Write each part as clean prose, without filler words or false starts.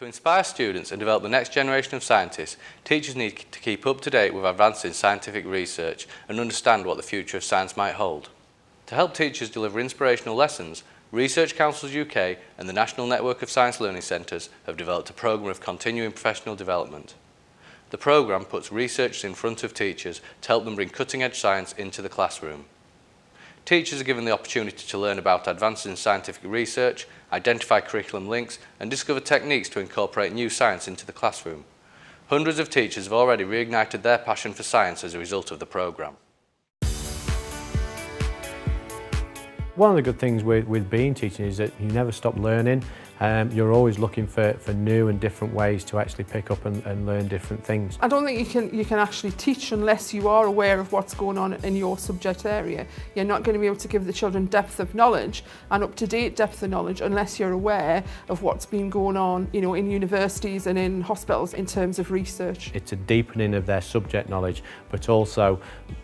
To inspire students and develop the next generation of scientists, teachers need to keep up to date with advances in scientific research and understand what the future of science might hold. To help teachers deliver inspirational lessons, Research Councils UK and the National Network of Science Learning Centres have developed a programme of continuing professional development. The programme puts researchers in front of teachers to help them bring cutting-edge science into the classroom. Teachers are given the opportunity to learn about advances in scientific research, identify curriculum links and discover techniques to incorporate new science into the classroom. Hundreds of teachers have already reignited their passion for science as a result of the programme. One of the good things with being teaching is that you never stop learning. You're always looking for new and different ways to actually pick up and learn different things. I don't think you can actually teach unless you are aware of what's going on in your subject area. You're not going to be able to give the children depth of knowledge and up-to-date depth of knowledge unless you're aware of what's been going on, you know, in universities and in hospitals in terms of research. It's a deepening of their subject knowledge, but also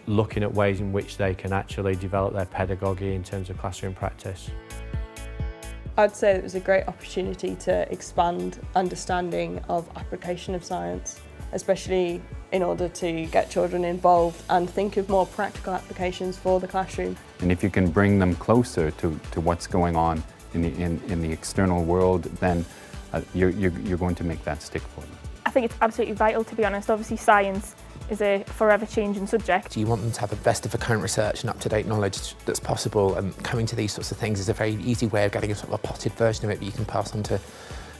looking at ways in which they can actually develop their pedagogy in terms of classroom practice. I'd say it was a great opportunity to expand understanding of application of science, especially in order to get children involved and think of more practical applications for the classroom. And if you can bring them closer to what's going on in the external world, then you're going to make that stick for them. I think it's absolutely vital, to be honest. Obviously science is a forever changing subject. You want them to have the best of the current research and up-to-date knowledge that's possible, and coming to these sorts of things is a very easy way of getting a sort of a potted version of it that you can pass on to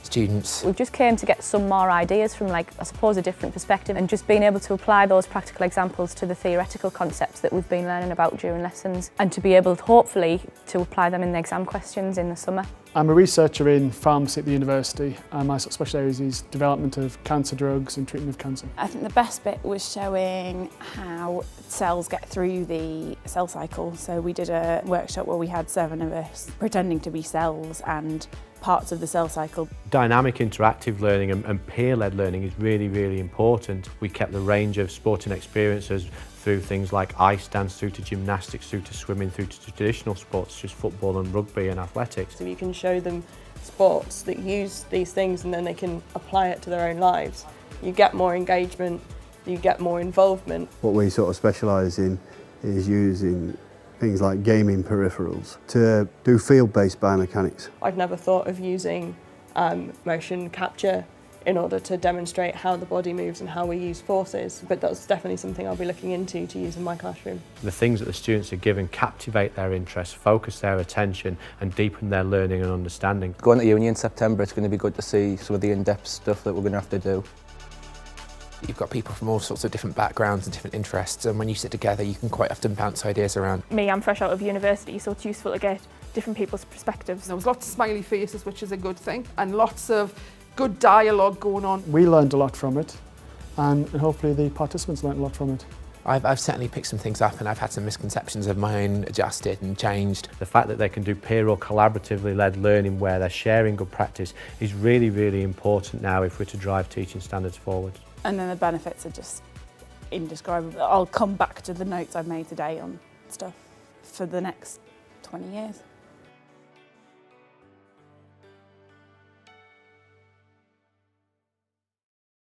students. We've just came to get some more ideas from, like, I suppose, a different perspective, and just being able to apply those practical examples to the theoretical concepts that we've been learning about during lessons, and to be able to, hopefully, to apply them in the exam questions in the summer. I'm a researcher in pharmacy at the university, and my special area is development of cancer drugs and treatment of cancer. I think the best bit was showing how cells get through the cell cycle. So we did a workshop where we had 7 of us pretending to be cells and parts of the cell cycle. Dynamic interactive learning and peer-led learning is really, really important. We kept the range of sporting experiences through things like ice dance, through to gymnastics, through to swimming, through to traditional sports such as football and rugby and athletics. So you can show them sports that use these things and then they can apply it to their own lives. You get more engagement, you get more involvement. What we sort of specialise in is using things like gaming peripherals to do field-based biomechanics. I'd never thought of using motion capture in order to demonstrate how the body moves and how we use forces, but that's definitely something I'll be looking into to use in my classroom. The things that the students are given captivate their interest, focus their attention and deepen their learning and understanding. Going to uni in September, it's going to be good to see some of the in-depth stuff that we're going to have to do. You've got people from all sorts of different backgrounds and different interests, and when you sit together you can quite often bounce ideas around. Me, I'm fresh out of university, so it's useful to get different people's perspectives. There was lots of smiley faces, which is a good thing, and lots of good dialogue going on. We learned a lot from it, and hopefully the participants learned a lot from it. I've certainly picked some things up, and I've had some misconceptions of my own adjusted and changed. The fact that they can do peer or collaboratively led learning where they're sharing good practice is really, really important now if we're to drive teaching standards forward. And then the benefits are just indescribable. I'll come back to the notes I've made today on stuff for the next 20 years.